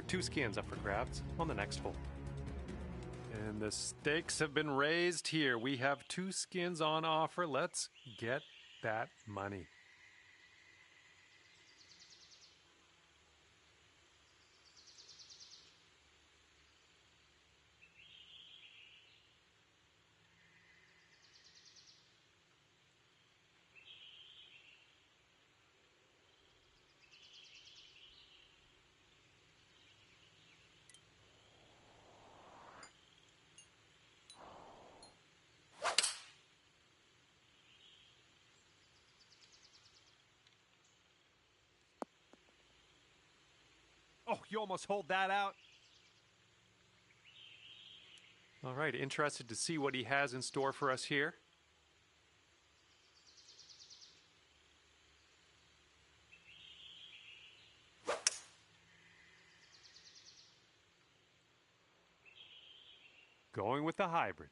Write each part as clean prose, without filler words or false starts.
2 skins up for grabs on the next hole. And the stakes have been raised here. We have 2 skins on offer. Let's get that money. Oh, you almost hold that out. All right, interested to see what he has in store for us here. Going with the hybrid.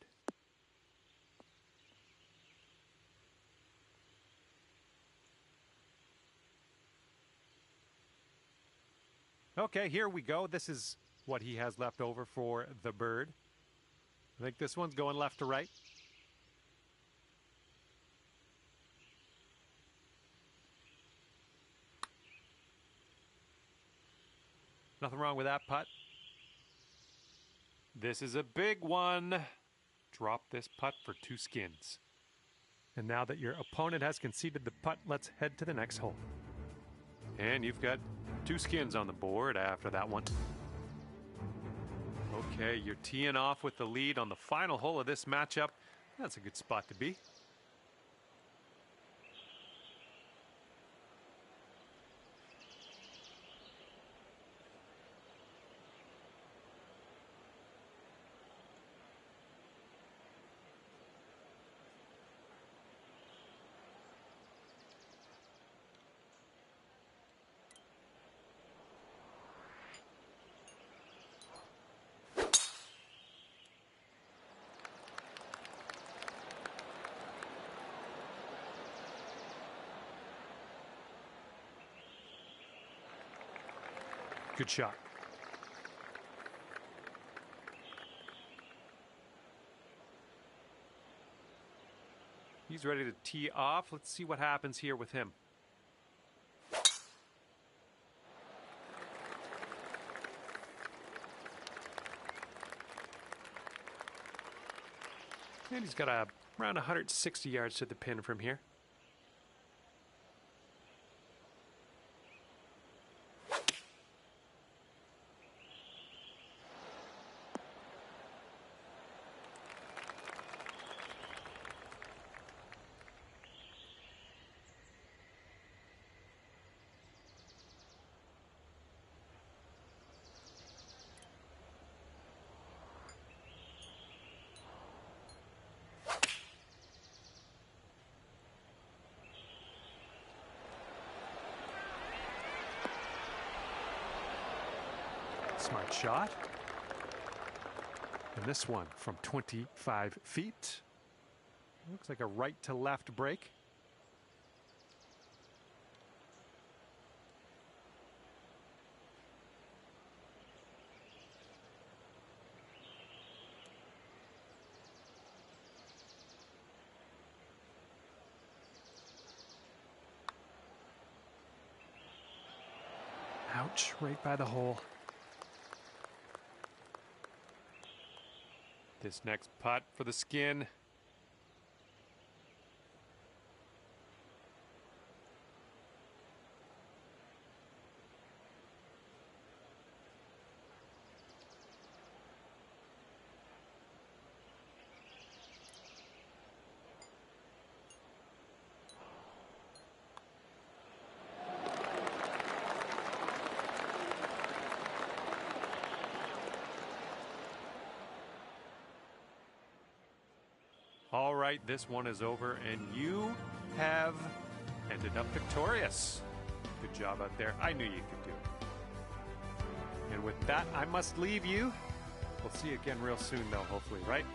Okay, here we go. This is what he has left over for the bird. I think this one's going left to right. Nothing wrong with that putt. This is a big one. Drop this putt for 2 skins. And now that your opponent has conceded the putt, let's head to the next hole. And you've got 2 skins on the board after that one. Okay, you're teeing off with the lead on the final hole of this matchup. That's a good spot to be. Good shot. He's ready to tee off. Let's see what happens here with him. And he's got around 160 yards to the pin from here. Smart shot. And this one from 25 feet. Looks like a right to left break. Ouch, right by the hole. This next putt for the skin. All right, this one is over, and you have ended up victorious. Good job out there. I knew you could do it. And with that, I must leave you. We'll see you again real soon, though, hopefully, right?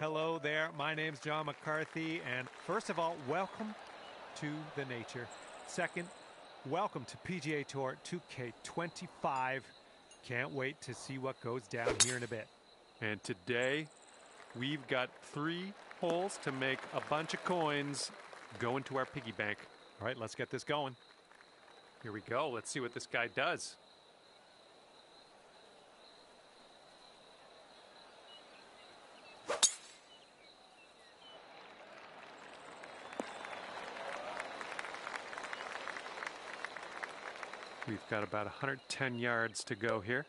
Hello there, my name's John McCarthy, and first of all, welcome to the nature. Second, welcome to PGA Tour 2K25. Can't wait to see what goes down here in a bit. And today, we've got 3 holes to make a bunch of coins go into our piggy bank. All right, let's get this going. Here we go. Let's see what this guy does. We've got about 110 yards to go here.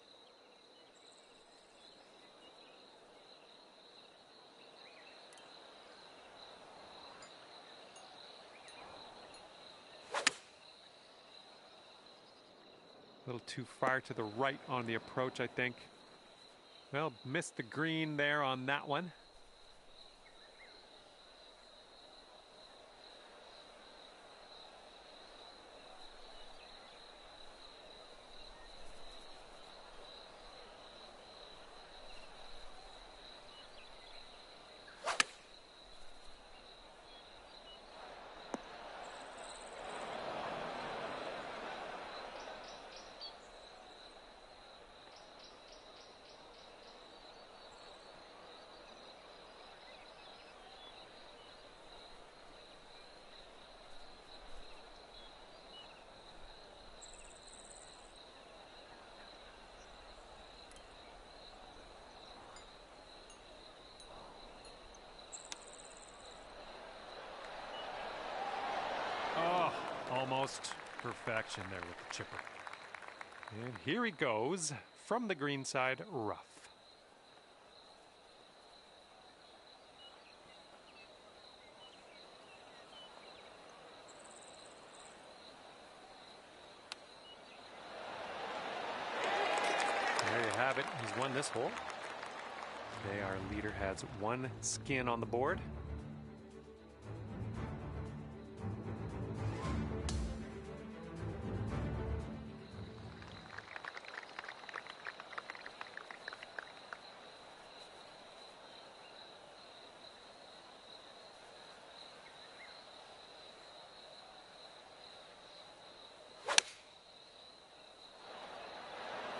A little too far to the right on the approach, I think. Well, missed the green there on that one. Oh, almost perfection there with the chipper. And here he goes from the green side, rough. There you have it. He's won this hole. Today our leader has 1 skin on the board.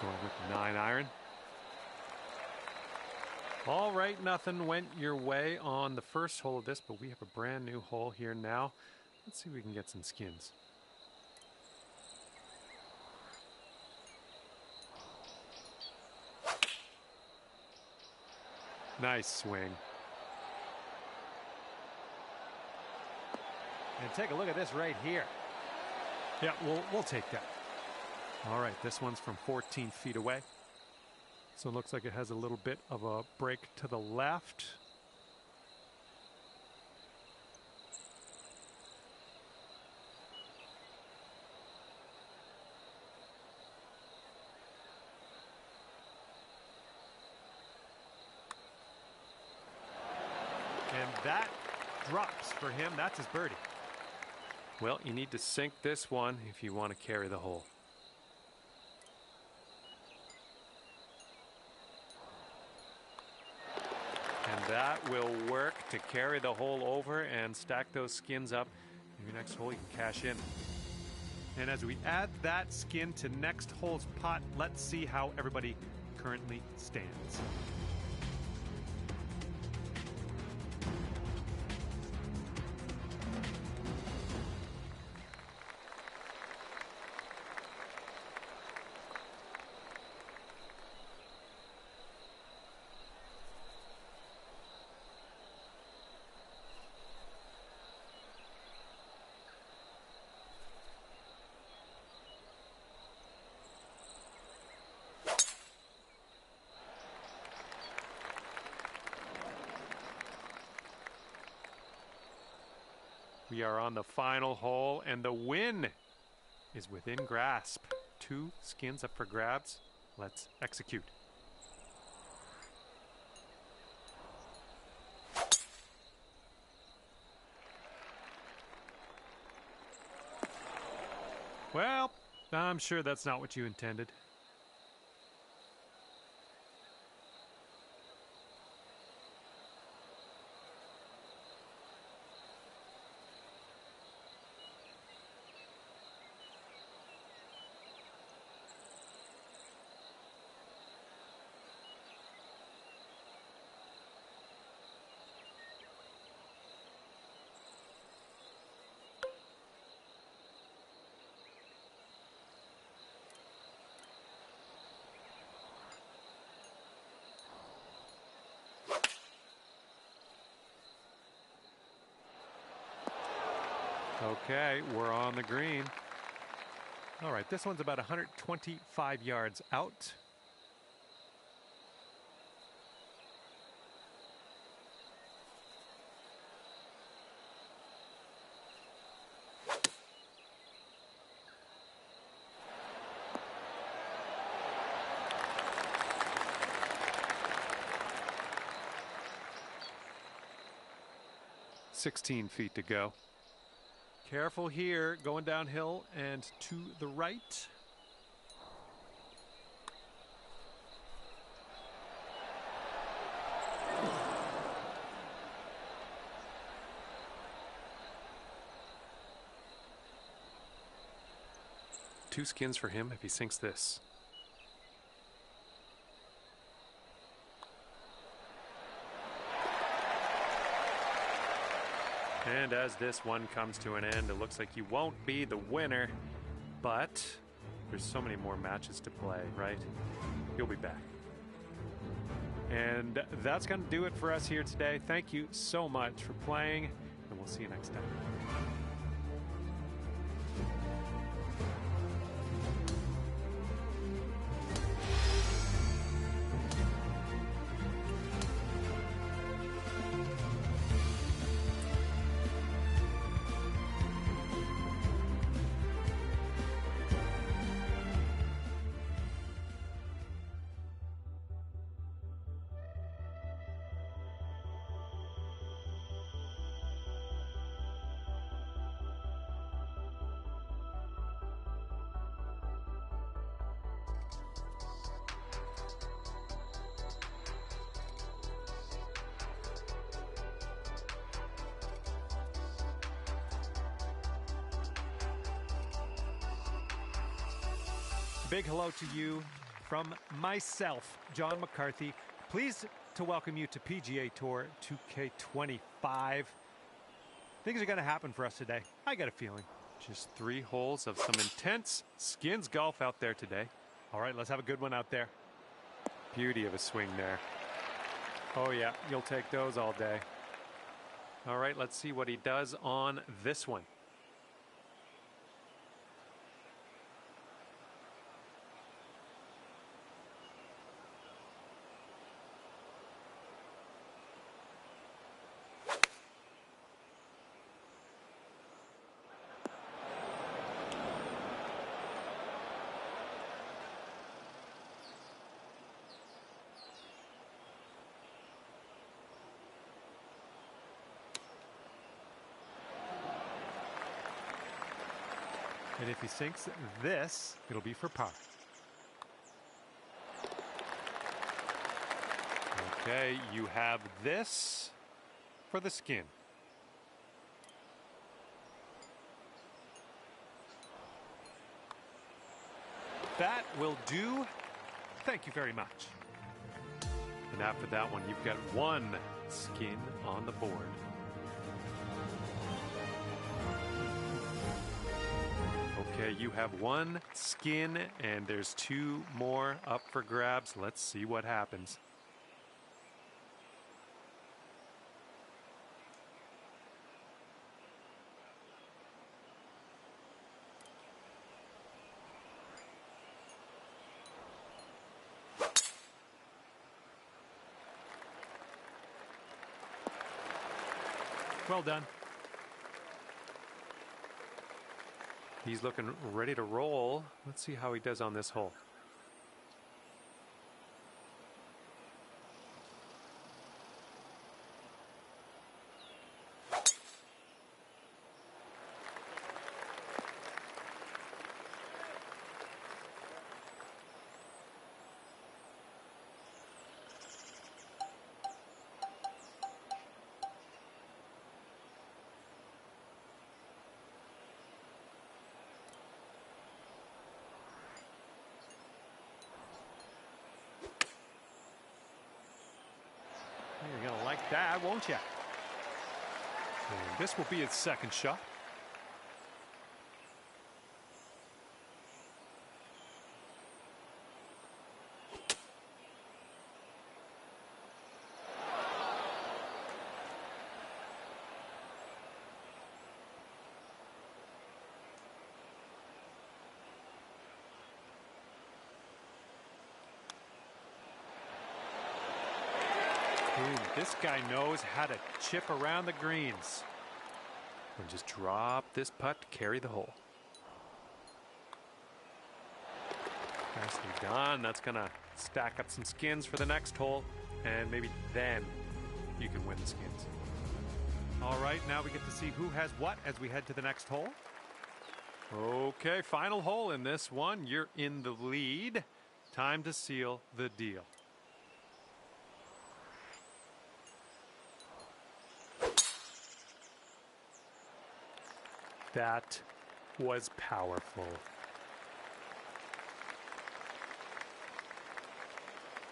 Going with the 9-iron. All right, nothing went your way on the first hole of this, but we have a brand new hole here now. Let's see if we can get some skins. Nice swing. And take a look at this right here. Yeah, we'll take that. All right, this one's from 14 feet away. So it looks like it has a little bit of a break to the left. And that drops for him. That's his birdie. Well, you need to sink this one if you want to carry the hole. And that will work to carry the hole over and stack those skins up. Maybe next hole you can cash in. And as we add that skin to next hole's pot, let's see how everybody currently stands. We are on the final hole, and the win is within grasp. 2 skins up for grabs. Let's execute. Well, I'm sure that's not what you intended. Okay, we're on the green. All right, this one's about 125 yards out. "16 feet to go." Careful here, going downhill and to the right. Two skins for him if he sinks this. And as this one comes to an end, it looks like you won't be the winner, but there's so many more matches to play, right? You'll be back. And that's going to do it for us here today. Thank you so much for playing, and we'll see you next time. Big hello to you from myself, John McCarthy. Pleased to welcome you to PGA Tour 2K25. Things are going to happen for us today. I got a feeling. Just 3 holes of some intense skins golf out there today. All right, let's have a good one out there. Beauty of a swing there. Oh yeah, you'll take those all day. All right, let's see what he does on this one. And if he sinks this, it'll be for par. Okay, you have this for the skin. That will do. Thank you very much. And after that one, you've got 1 skin on the board. Okay, you have 1 skin, and there's 2 more up for grabs. Let's see what happens. Well done. He's looking ready to roll. Let's see how he does on this hole. You're going to like that, won't you? And this will be his second shot. This guy knows how to chip around the greens. And just drop this putt to carry the hole. Nicely done. That's going to stack up some skins for the next hole, and maybe then you can win the skins. All right, now we get to see who has what as we head to the next hole. Okay, final hole in this one. You're in the lead. Time to seal the deal. That was powerful.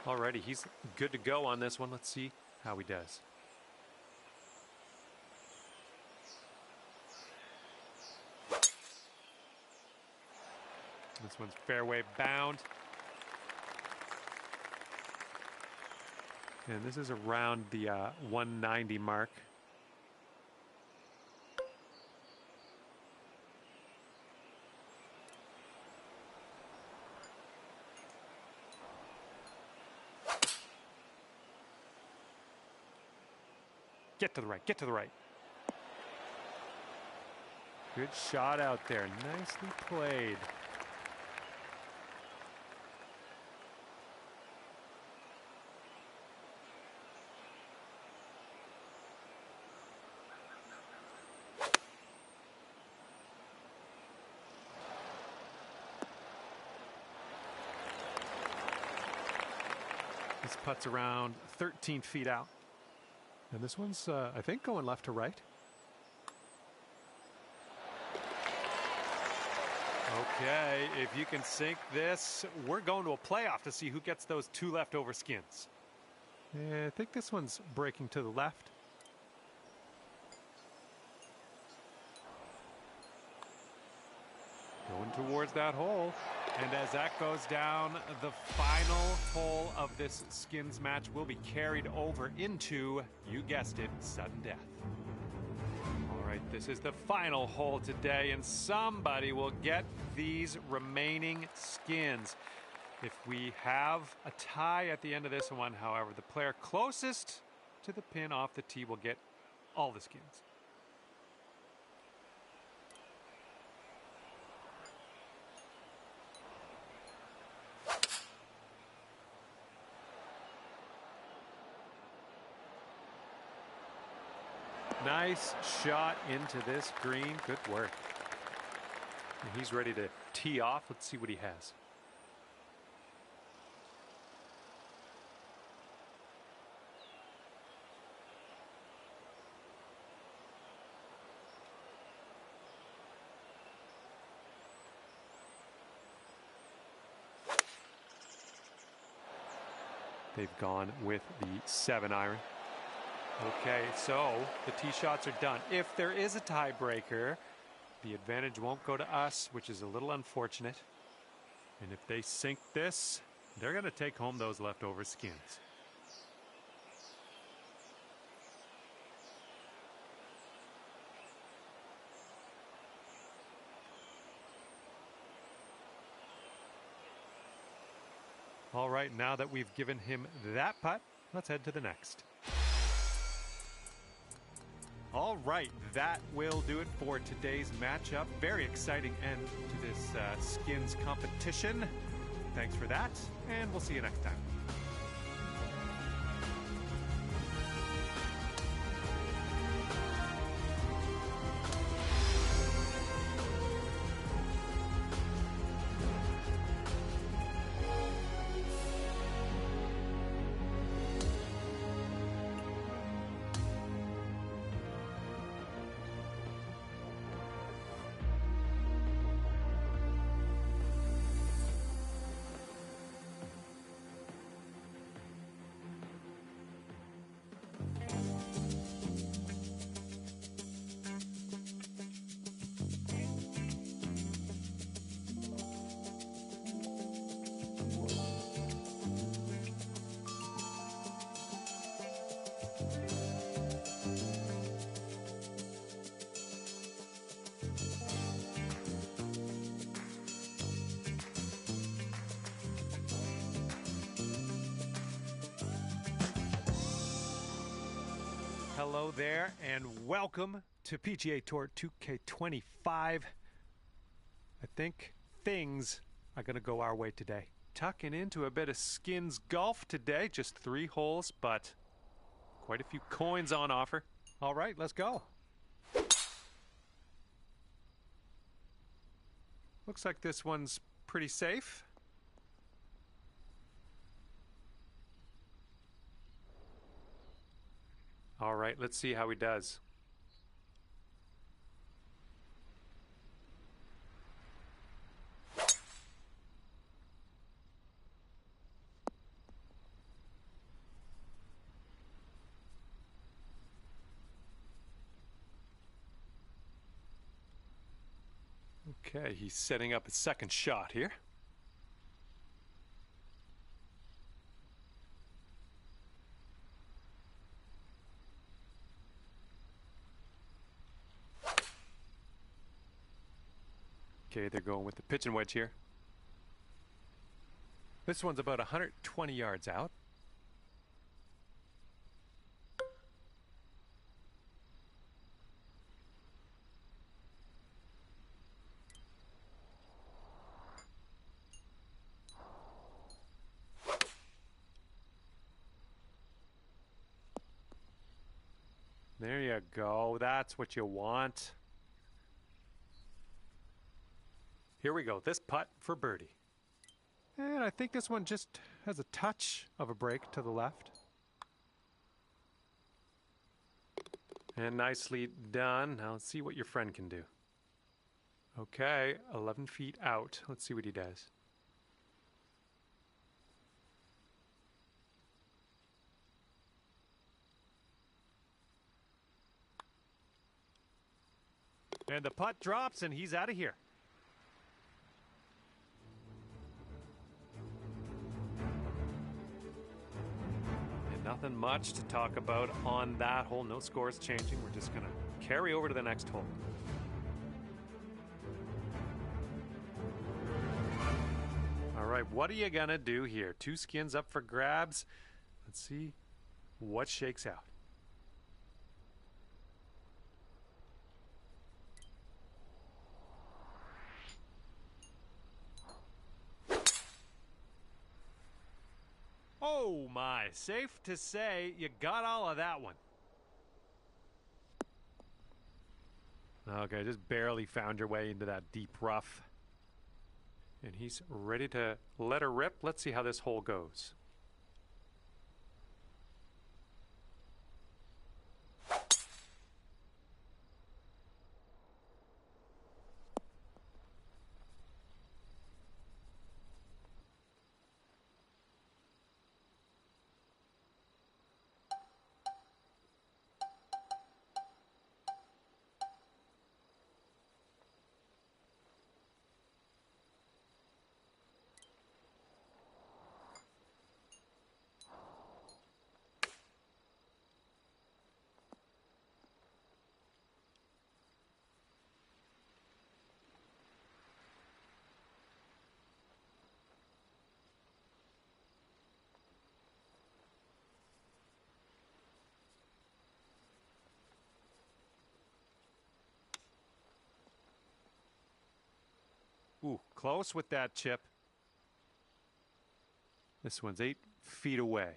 Alrighty, he's good to go on this one. Let's see how he does. This one's fairway bound. And this is around the 190 mark. Get to the right, get to the right. Good shot out there, nicely played. This putt's around 13 feet out. And this one's, I think, going left to right. Okay, if you can sink this, we're going to a playoff to see who gets those 2 leftover skins. Yeah, I think this one's breaking to the left. Going towards that hole. And as that goes down, the final hole of this skins match will be carried over into, you guessed it, sudden death. All right, this is the final hole today, and somebody will get these remaining skins. If we have a tie at the end of this one, however, the player closest to the pin off the tee will get all the skins. Nice shot into this green. Good work. And he's ready to tee off. Let's see what he has. They've gone with the 7-iron. Okay, so the tee shots are done. If there is a tiebreaker, the advantage won't go to us, which is a little unfortunate. And if they sink this, they're going to take home those leftover skins. All right, now that we've given him that putt, let's head to the next. All right, that will do it for today's matchup. Very exciting end to this skins competition. Thanks for that, and we'll see you next time. Hello there, and welcome to PGA Tour 2K25. I think things are going to go our way today. Tucking into a bit of skins golf today, just 3 holes, but quite a few coins on offer. All right, let's go. Looks like this one's pretty safe. All right, let's see how he does. Okay, he's setting up his second shot here. Okay, they're going with the pitching wedge here. This one's about 120 yards out. There you go. That's what you want. Here we go. This putt for birdie. And I think this one just has a touch of a break to the left. And nicely done. Now let's see what your friend can do. Okay, 11 feet out. Let's see what he does. And the putt drops, and he's out of here. And nothing much to talk about on that hole. No scores changing. We're just going to carry over to the next hole. All right, what are you going to do here? 2 skins up for grabs. Let's see what shakes out. Oh my, safe to say you got all of that one. Okay, just barely found your way into that deep rough. And he's ready to let her rip. Let's see how this hole goes. Ooh, close with that chip. This one's 8 feet away.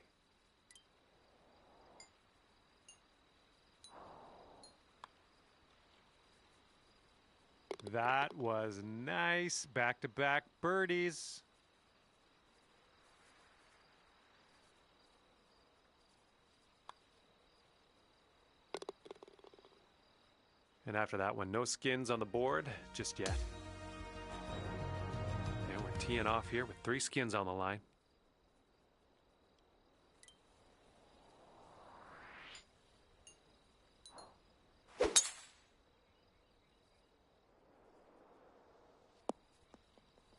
That was nice. Back-to-back birdies. And after that one, no skins on the board just yet. And we're teeing off here with 3 skins on the line.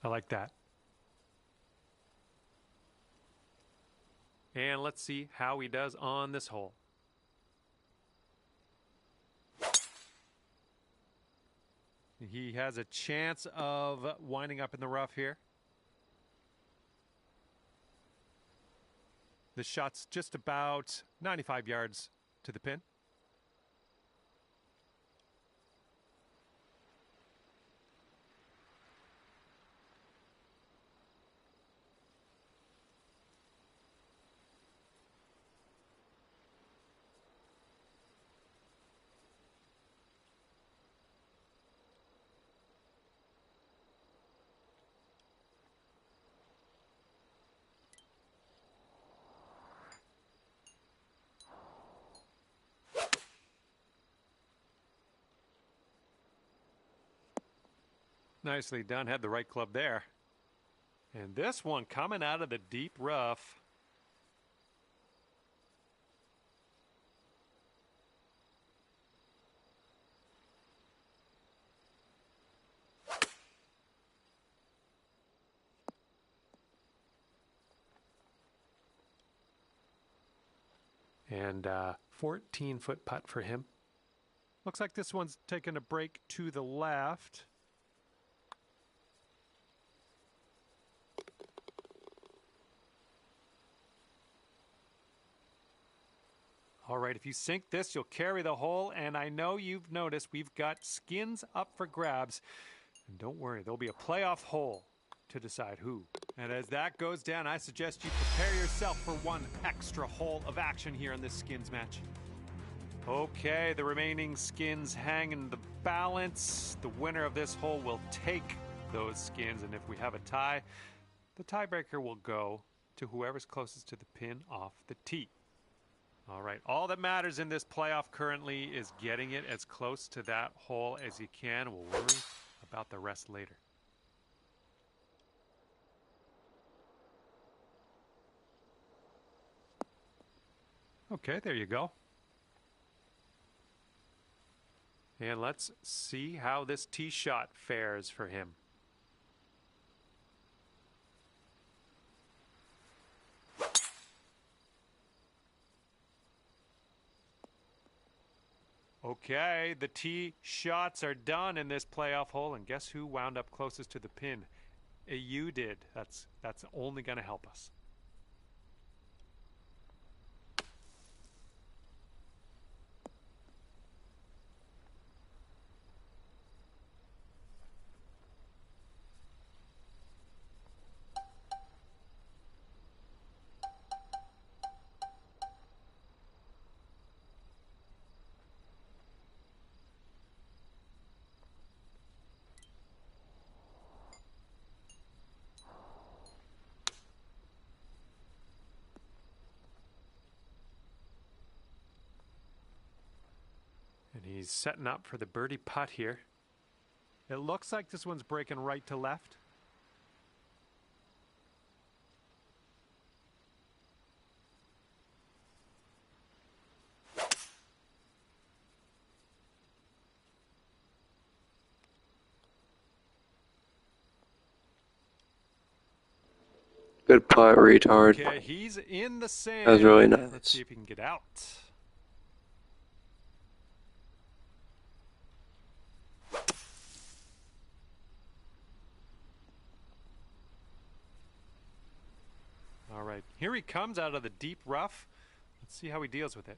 I like that. And let's see how he does on this hole. He has a chance of winding up in the rough here. The shot's just about 95 yards to the pin. Nicely done. Had the right club there. And this one coming out of the deep rough. And 14-foot putt for him. Looks like this one's taking a break to the left. All right, if you sink this, you'll carry the hole. And I know you've noticed we've got skins up for grabs. And don't worry, there'll be a playoff hole to decide who. And as that goes down, I suggest you prepare yourself for one extra hole of action here in this skins match. Okay, the remaining skins hang in the balance. The winner of this hole will take those skins, and if we have a tie, the tiebreaker will go to whoever's closest to the pin off the tee. All right, all that matters in this playoff currently is getting it as close to that hole as you can. We'll worry about the rest later. Okay, there you go. And let's see how this tee shot fares for him. Okay, the tee shots are done in this playoff hole, and guess who wound up closest to the pin? You did. That's only going to help us. And he's setting up for the birdie putt here. It looks like this one's breaking right to left. Good putt, retard. Okay, he's in the sand. That was really nice. Let's see if he can get out. All right, here he comes out of the deep rough. Let's see how he deals with it.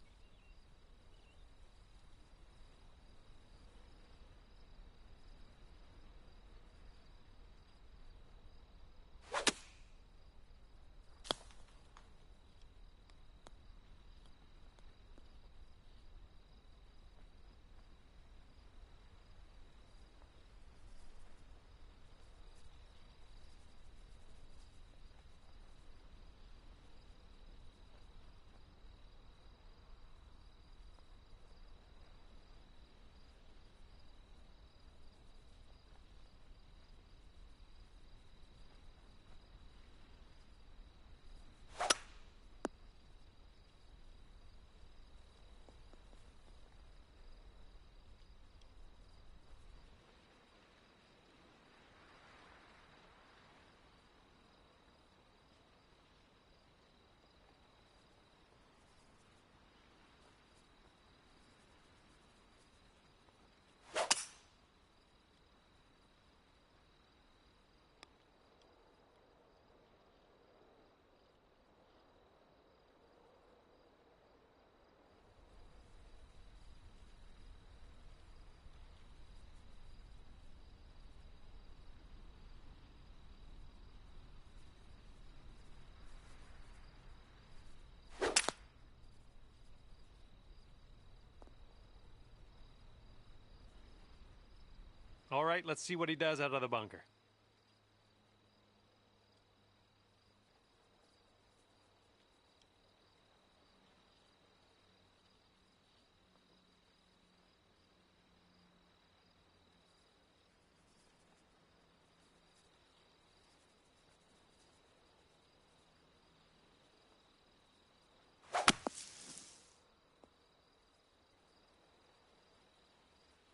All right, let's see what he does out of the bunker.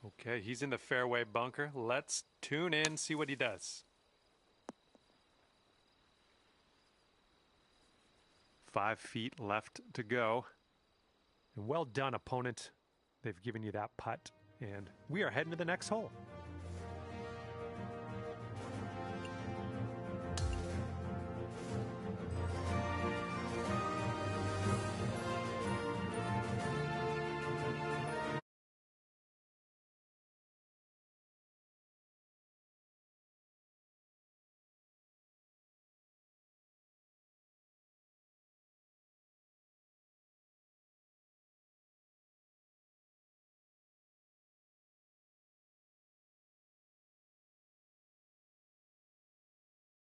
Okay, he's in the fairway bunker. Let's tune in, see what he does. 5 feet left to go. And well done, opponent. They've given you that putt. And we are heading to the next hole.